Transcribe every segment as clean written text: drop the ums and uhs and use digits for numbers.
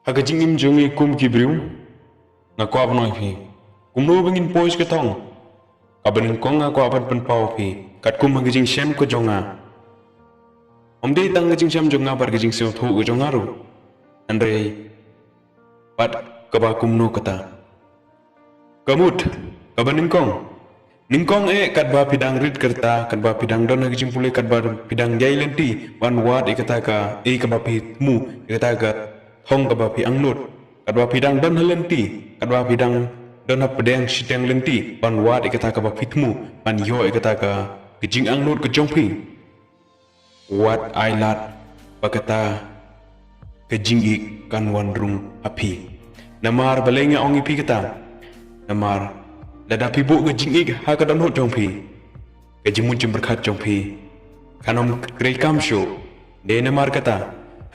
Haga jingim jongi kum kibriu ngako abnoi phi kumno bangin pois ke thong kabanin kong ngako aban pen pau phi kat kum haga jing shem ko jonga omde tang jing shem jonga bar jing se thu ko jonga ru andre pat kaba kumno kata kamut kabanin kong ningkong kat ba pidang rit kerta kat ba pidang don haga jing pule kat ba pidang jai lenti wan wat ikata ka kaba pi mu ikata ka thong kaba pi angnut kadwa pidang don halenti kadwa pidang don ha pedang siteng lenti pan wat ikata kaba pitmu pan yo ikata ka kijing angnut ke jongpi wat ailat bakata kijing ik kan wandrung api namar balenga ongi pi kata namar lada pibu kijing ik ha ka don hot jongpi kejimun jim berkat jongpi kanom grei kamsho de namar kata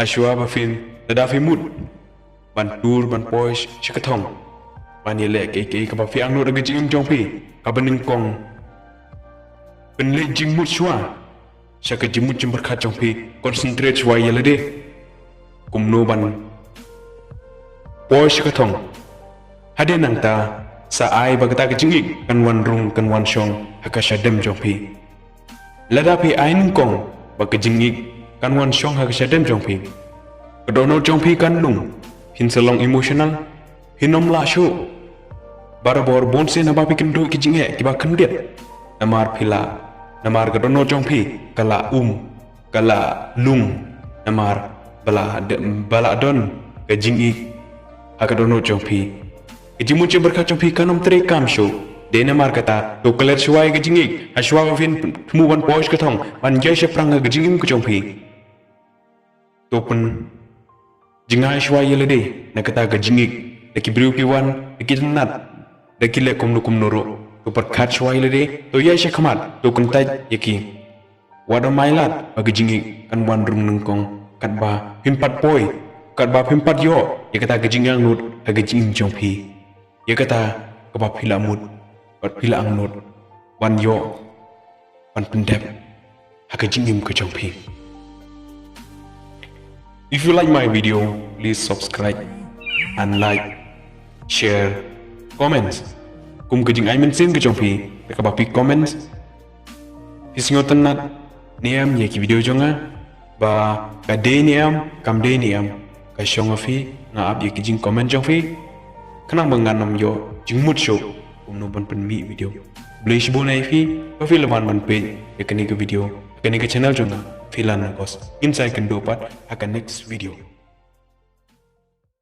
ashwa bafin lada fimut ban tur ban pois chikathong ban yele ke ka ba fi angno daga jing jong pi ka baning kong ben le jing mut shwa shaka jimut jim berkat jong pi concentrate shwa yele de kumno ban pois chikathong hade nang ta sa ai ba ta ka jingik kan wan rung kan wan shong haka shadem jong pi lada pi ain kong ba ka jingik kan wan shong haka shadem jong pi kadono jong pi kan lung hin selong emosional hinom la shu barabor bonse na bapi kendo ki jinge ki ba kendiet namar phila namar gadono jongpi kala kala lung namar bala don ke jingi agadono jongpi ijimu che berkat jongpi kanom tre kam shu de namar kata to kelet shuai ke jingi ashwa vin mu ban pois ke thong ban jai she prang ke jingim ke jongpi to pun jingai shwa yele de na kata ga jingik de ki briu ki wan de ki nat de ki le kum noro to pat khat shwa yele de to yai she khamat to kun tai yaki wada mailat ga jingik kan wan rum nung kong kat ba pimpat poi kat ba pimpat yo ya kata ga jingang nut ga jing jong phi ya kata ka ba phila mut pat phila ang nut wan yo wan pendep ga jingim ka jong phi. If you like my video, please subscribe and like, share, comments. Kum kejing ai mention ke jongpi, ka bapi comments. Hisingotan nat niam ye ki video jonga ba ka de niam kam de niam ka shonga fi na ab ye kijing comment jongfi. Kanang banganam yo jingmut show kum no ban pen mi video. Blish bo nai fi ba fi lawan ban pe ye kani ke video, kani ke channel jonga. Filan kos inside can do part akan next video.